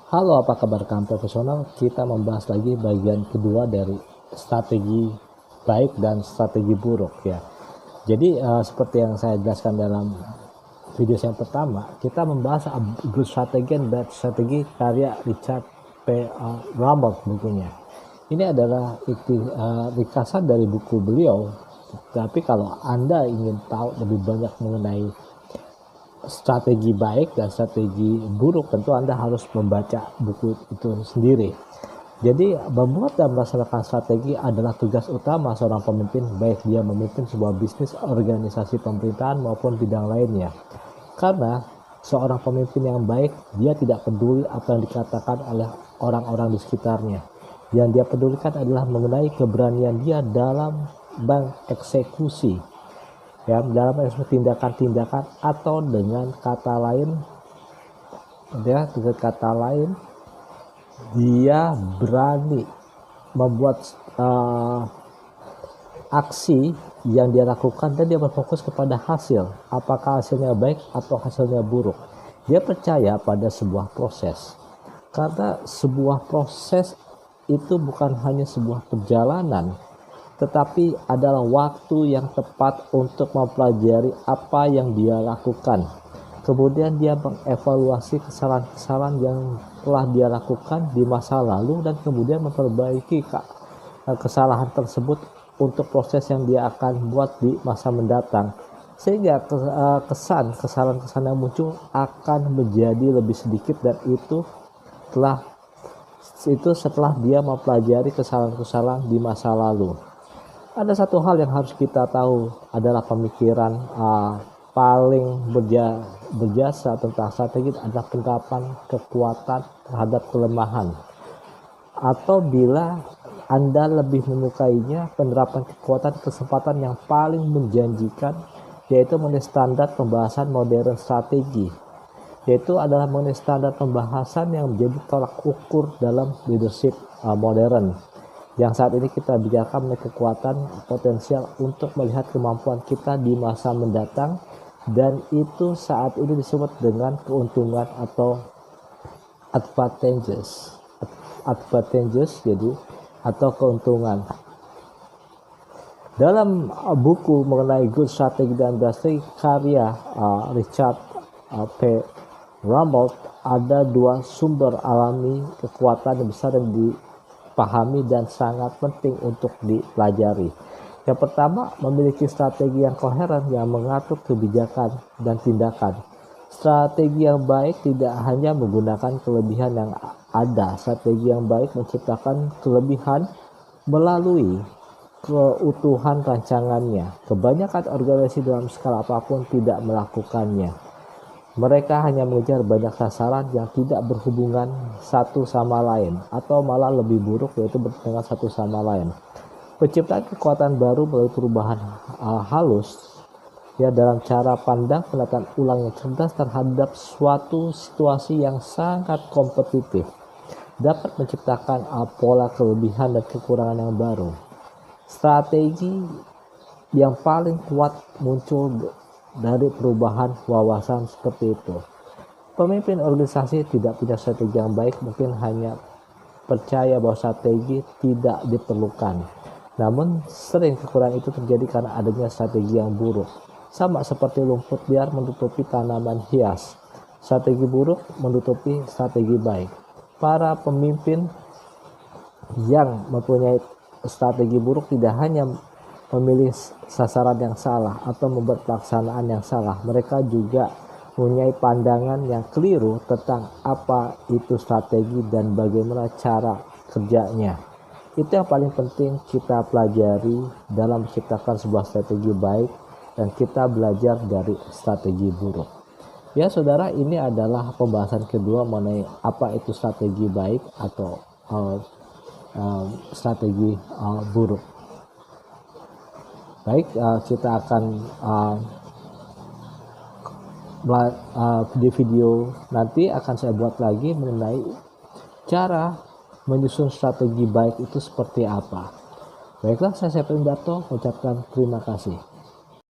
Halo, apa kabar kamu profesional? Kita membahas lagi bagian kedua dari strategi baik dan strategi buruk ya. Jadi seperti yang saya jelaskan dalam video yang pertama, kita membahas good strategy and bad strategy karya Richard P. Rumble bukunya. Ini adalah ringkasan dari buku beliau. Tapi kalau Anda ingin tahu lebih banyak mengenai strategi baik dan strategi buruk, tentu Anda harus membaca buku itu sendiri. Jadi membuat dan melaksanakan strategi adalah tugas utama seorang pemimpin, baik dia memimpin sebuah bisnis, organisasi pemerintahan maupun bidang lainnya. Karena seorang pemimpin yang baik, dia tidak peduli apa yang dikatakan oleh orang-orang di sekitarnya. Yang dia pedulikan adalah mengenai keberanian dia dalam mengeksekusi, ya, dalam tindakan-tindakan, atau dengan kata lain dia berani membuat aksi yang dia lakukan, dan dia berfokus kepada hasil, apakah hasilnya baik atau hasilnya buruk. Dia percaya pada sebuah proses, karena sebuah proses itu bukan hanya sebuah perjalanan, tetapi adalah waktu yang tepat untuk mempelajari apa yang dia lakukan. Kemudian dia mengevaluasi kesalahan-kesalahan yang telah dia lakukan di masa lalu, dan kemudian memperbaiki kesalahan tersebut untuk proses yang dia akan buat di masa mendatang, sehingga kesalahan-kesalahan yang muncul akan menjadi lebih sedikit, dan itu setelah dia mempelajari kesalahan-kesalahan di masa lalu. Ada satu hal yang harus kita tahu adalah pemikiran paling berjasa tentang strategi adalah penerapan kekuatan terhadap kelemahan. Atau bila Anda lebih menyukainya, penerapan kekuatan kesempatan yang paling menjanjikan, yaitu mengenai standar pembahasan modern strategi, yaitu adalah mengenai standar pembahasan yang menjadi tolak ukur dalam leadership modern, yang saat ini kita bicarakan mengenai kekuatan potensial untuk melihat kemampuan kita di masa mendatang, dan itu saat ini disebut dengan keuntungan atau advantages jadi, atau keuntungan. Dalam buku mengenai good strategy dan bad strategy karya Richard P. Rumble, ada dua sumber alami kekuatan yang besar yang dipahami dan sangat penting untuk dipelajari. Yang pertama, memiliki strategi yang koheren yang mengatur kebijakan dan tindakan. Strategi yang baik tidak hanya menggunakan kelebihan yang ada. Strategi yang baik menciptakan kelebihan melalui keutuhan rancangannya. Kebanyakan organisasi dalam skala apapun tidak melakukannya. Mereka hanya mengejar banyak sasaran yang tidak berhubungan satu sama lain, atau malah lebih buruk, yaitu bertentangan satu sama lain. Penciptaan kekuatan baru melalui perubahan halus, ya, dalam cara pandang penataan ulang yang cerdas terhadap suatu situasi yang sangat kompetitif, dapat menciptakan pola kelebihan dan kekurangan yang baru. Strategi yang paling kuat muncul dari perubahan wawasan seperti itu. Pemimpin organisasi tidak punya strategi yang baik mungkin hanya percaya bahwa strategi tidak diperlukan. Namun sering kekurangan itu terjadi karena adanya strategi yang buruk. Sama seperti lumpur liar menutupi tanaman hias. Strategi buruk menutupi strategi baik. Para pemimpin yang mempunyai strategi buruk tidak hanya memilih sasaran yang salah atau membuat pelaksanaan yang salah, mereka juga mempunyai pandangan yang keliru tentang apa itu strategi dan bagaimana cara kerjanya. Itu yang paling penting kita pelajari dalam menciptakan sebuah strategi baik, dan kita belajar dari strategi buruk. Ya saudara, ini adalah pembahasan kedua mengenai apa itu strategi baik atau strategi buruk. Baik, kita akan di video nanti akan saya buat lagi mengenai cara menyusun strategi baik itu seperti apa. Baiklah, saya Septian Darto mengucapkan terima kasih.